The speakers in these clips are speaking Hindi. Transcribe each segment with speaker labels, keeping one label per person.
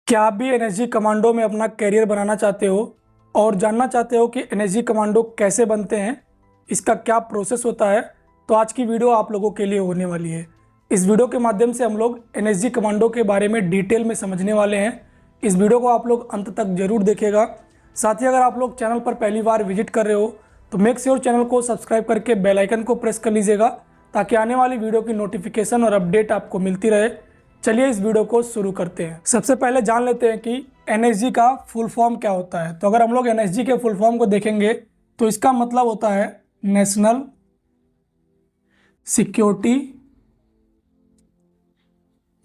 Speaker 1: क्या आप भी एनएसजी कमांडो में अपना करियर बनाना चाहते हो और जानना चाहते हो कि एनएसजी कमांडो कैसे बनते हैं, इसका क्या प्रोसेस होता है? तो आज की वीडियो आप लोगों के लिए होने वाली है। इस वीडियो के माध्यम से हम लोग एनएसजी कमांडो के बारे में डिटेल में समझने वाले हैं। इस वीडियो को आप लोग अंत तक जरूर देखिएगा। साथ ही अगर आप लोग चैनल पर पहली बार विजिट कर रहे हो तो मेक श्योर चैनल को सब्सक्राइब करके बेल आइकन को प्रेस कर लीजिएगा ताकि आने वाली वीडियो की नोटिफिकेशन और अपडेट आपको मिलती रहे। चलिए इस वीडियो को शुरू करते हैं। सबसे पहले जान लेते हैं कि एनएसजी का फुल फॉर्म क्या होता है। तो अगर हम लोग एनएसजी के फुल फॉर्म को देखेंगे तो इसका मतलब होता है नेशनल सिक्योरिटी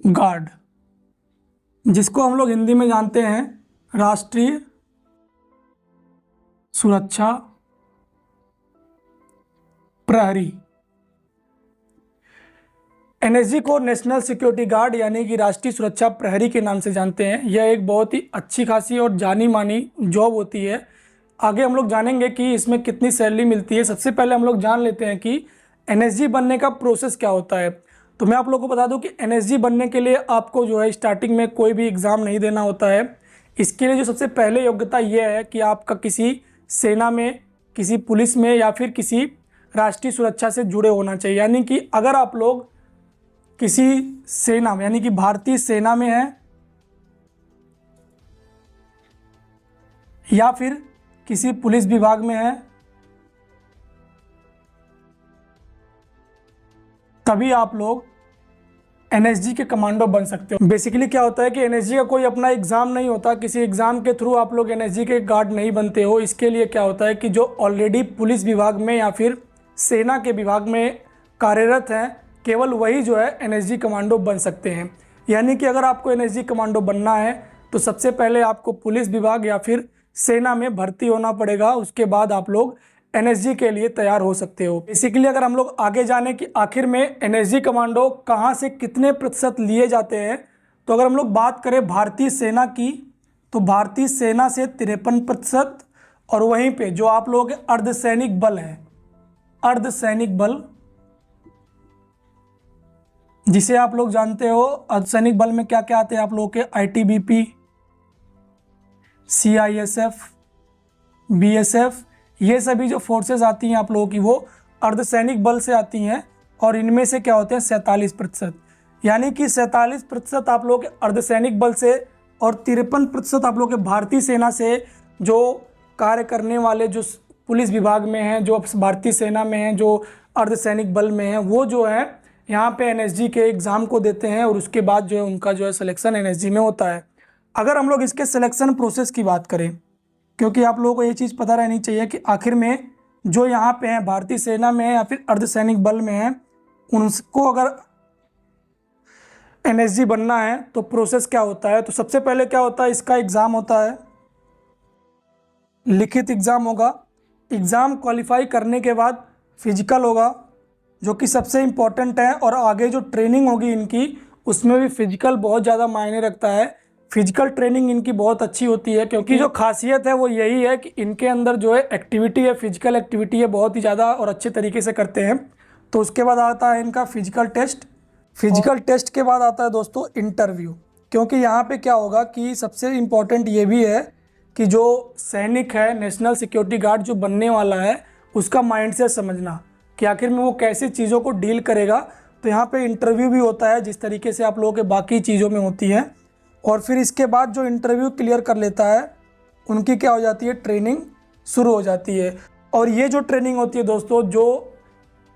Speaker 1: गार्ड, जिसको हम लोग हिंदी में जानते हैं राष्ट्रीय सुरक्षा प्रहरी। एनएसजी को नेशनल सिक्योरिटी गार्ड यानी कि राष्ट्रीय सुरक्षा प्रहरी के नाम से जानते हैं। यह एक बहुत ही अच्छी खासी और जानी मानी जॉब होती है। आगे हम लोग जानेंगे कि इसमें कितनी सैलरी मिलती है। सबसे पहले हम लोग जान लेते हैं कि एनएसजी बनने का प्रोसेस क्या होता है। तो मैं आप लोगों को बता दूं कि एनएसजी बनने के लिए आपको जो है स्टार्टिंग में कोई भी एग्ज़ाम नहीं देना होता है। इसके लिए जो सबसे पहले योग्यता यह है कि आपका किसी सेना में, किसी पुलिस में या फिर किसी राष्ट्रीय सुरक्षा से जुड़े होना चाहिए। यानी कि अगर आप लोग किसी सेना में यानी कि भारतीय सेना में है या फिर किसी पुलिस विभाग में है, तभी आप लोग एनएसजी के कमांडो बन सकते हो। बेसिकली क्या होता है कि एनएसजी का कोई अपना एग्ज़ाम नहीं होता। किसी एग्ज़ाम के थ्रू आप लोग एनएसजी के गार्ड नहीं बनते हो। इसके लिए क्या होता है कि जो ऑलरेडी पुलिस विभाग में या फिर सेना के विभाग में कार्यरत हैं, केवल वही जो है एनएसजी कमांडो बन सकते हैं। यानी कि अगर आपको एनएसजी कमांडो बनना है तो सबसे पहले आपको पुलिस विभाग या फिर सेना में भर्ती होना पड़ेगा। उसके बाद आप लोग एनएसजी के लिए तैयार हो सकते हो। बेसिकली अगर हम लोग आगे जाने कि आखिर में एनएसजी कमांडो कहाँ से कितने प्रतिशत लिए जाते हैं, तो अगर हम लोग बात करें भारतीय सेना की तो भारतीय सेना से 53%, और वहीं पे जो आप लोगों के अर्धसैनिक बल है, अर्धसैनिक बल जिसे आप लोग जानते हो, अर्धसैनिक बल में क्या क्या आते हैं आप लोगों के आईटीबीपी, सीआईएसएफ, बीएसएफ, ये सभी जो फोर्सेस आती हैं आप लोगों की वो अर्धसैनिक बल से आती हैं। और इनमें से क्या होते हैं 47%, यानी कि 47% आप लोगों के अर्धसैनिक बल से और 53% आप लोगों के भारतीय सेना से जो कार्य करने वाले जो पुलिस विभाग में हैं, जो भारतीय सेना में हैं, जो अर्धसैनिक बल में हैं, वो जो है यहाँ पे एनएसजी के एग्ज़ाम को देते हैं और उसके बाद जो है उनका जो है सिलेक्शन एनएसजी में होता है। अगर हम लोग इसके सिलेक्शन प्रोसेस की बात करें, क्योंकि आप लोगों को ये चीज़ पता रहनी चाहिए कि आखिर में जो यहाँ पे हैं भारतीय सेना में है या फिर अर्धसैनिक बल में है, उनको अगर एनएसजी बनना है तो प्रोसेस क्या होता है। तो सबसे पहले क्या होता है, इसका एग्ज़ाम होता है, लिखित एग्ज़ाम होगा। एग्ज़ाम क्वालिफाई करने के बाद फिजिकल होगा जो कि सबसे इम्पॉर्टेंट है, और आगे जो ट्रेनिंग होगी इनकी उसमें भी फिजिकल बहुत ज़्यादा मायने रखता है। फिजिकल ट्रेनिंग इनकी बहुत अच्छी होती है क्योंकि जो खासियत है वो यही है कि इनके अंदर जो है एक्टिविटी है, फिजिकल एक्टिविटी है, बहुत ही ज़्यादा और अच्छे तरीके से करते हैं। तो उसके बाद आता है इनका फिजिकल टेस्ट। फिजिकल टेस्ट के बाद आता है दोस्तों इंटरव्यू, क्योंकि यहाँ पे क्या होगा कि सबसे इम्पॉर्टेंट ये भी है कि जो सैनिक है, नेशनल सिक्योरिटी गार्ड जो बनने वाला है, उसका माइंडसेट समझना कि आखिर में वो कैसे चीज़ों को डील करेगा। तो यहाँ पे इंटरव्यू भी होता है जिस तरीके से आप लोगों के बाकी चीज़ों में होती है। और फिर इसके बाद जो इंटरव्यू क्लियर कर लेता है उनकी क्या हो जाती है, ट्रेनिंग शुरू हो जाती है। और ये जो ट्रेनिंग होती है दोस्तों, जो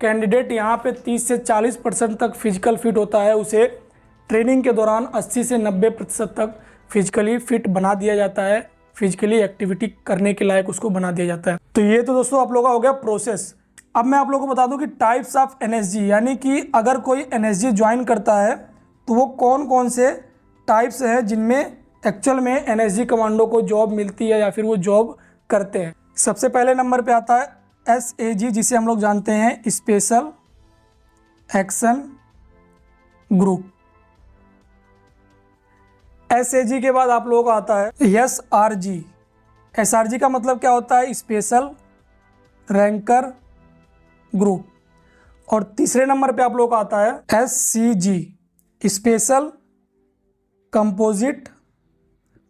Speaker 1: कैंडिडेट यहाँ पे 30 से 40% तक फिजिकल फिट होता है, उसे ट्रेनिंग के दौरान 80 से 90% तक फिजिकली फिट बना दिया जाता है, फिजिकली एक्टिविटी करने के लायक उसको बना दिया जाता है। तो ये तो दोस्तों आप लोगों का हो गया प्रोसेस। अब मैं आप लोगों को बता दूं कि टाइप्स ऑफ एनएसजी, यानी कि अगर कोई एनएसजी ज्वाइन करता है तो वो कौन कौन से टाइप्स हैं जिनमें एक्चुअल में एनएसजी कमांडो को जॉब मिलती है या फिर वो जॉब करते हैं। सबसे पहले नंबर पे आता है एसएजी, जिसे हम लोग जानते हैं स्पेशल एक्शन ग्रुप। एसएजी के बाद आप लोगों को आता है एसआरजी। एसआरजी का मतलब क्या होता है, स्पेशल रैंकर ग्रुप। और तीसरे नंबर पे आप लोगों का आता है SCG, special composite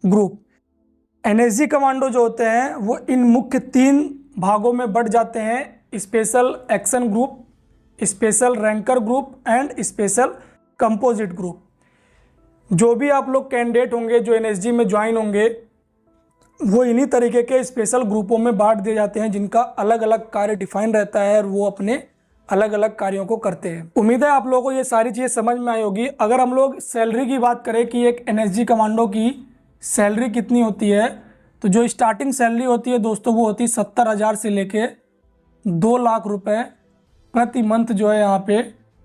Speaker 1: group. NSG commando जो होते हैं वो इन मुख्य 3 भागों में बढ़ जाते हैं: special action group, special ranker group and special composite group. जो भी आप लोग कैंडिडेट होंगे जो एनएसजी में ज्वाइन होंगे वो इन्हीं तरीके के स्पेशल ग्रुपों में बांट दिए जाते हैं जिनका अलग अलग कार्य डिफाइन रहता है और वो अपने अलग अलग कार्यों को करते हैं। उम्मीद है आप लोगों को ये सारी चीज़ें समझ में आई होगी। अगर हम लोग सैलरी की बात करें कि एक एनएसजी कमांडो की सैलरी कितनी होती है, तो जो स्टार्टिंग सैलरी होती है दोस्तों वो होती है 70,000 से लेके 2 लाख रुपए प्रति मंथ जो है यहाँ पे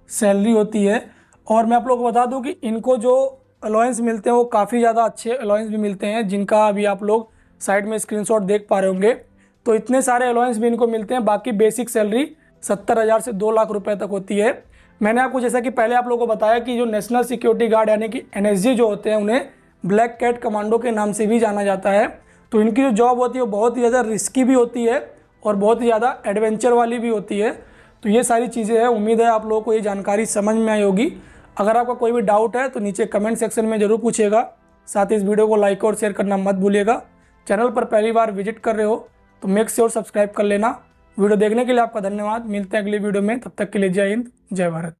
Speaker 1: सैलरी होती है। और मैं आप लोगों को बता दूं कि इनको जो अलाउंस मिलते हैं वो काफ़ी ज़्यादा अच्छे अलाउंस भी मिलते हैं, जिनका अभी आप लोग साइड में स्क्रीनशॉट देख पा रहे होंगे। तो इतने सारे अलाउंस भी इनको मिलते हैं। बाकी बेसिक सैलरी 70,000 से 2 लाख रुपए तक होती है। मैंने आपको जैसा कि पहले आप लोगों को बताया कि जो नेशनल सिक्योरिटी गार्ड यानी कि एनएसजी जो होते हैं उन्हें ब्लैक कैट कमांडो के नाम से भी जाना जाता है। तो इनकी जो जॉब होती है वो बहुत ही ज़्यादा रिस्की भी होती है और बहुत ही ज़्यादा एडवेंचर वाली भी होती है। तो ये सारी चीज़ें हैं। उम्मीद है आप लोगों को ये जानकारी समझ में आई होगी। अगर आपका कोई भी डाउट है तो नीचे कमेंट सेक्शन में ज़रूर पूछिएगा। साथ ही इस वीडियो को लाइक और शेयर करना मत भूलिएगा। चैनल पर पहली बार विजिट कर रहे हो तो मेक श्योर सब्सक्राइब कर लेना। वीडियो देखने के लिए आपका धन्यवाद। मिलते हैं अगली वीडियो में, तब तक के लिए जय हिंद, जय भारत।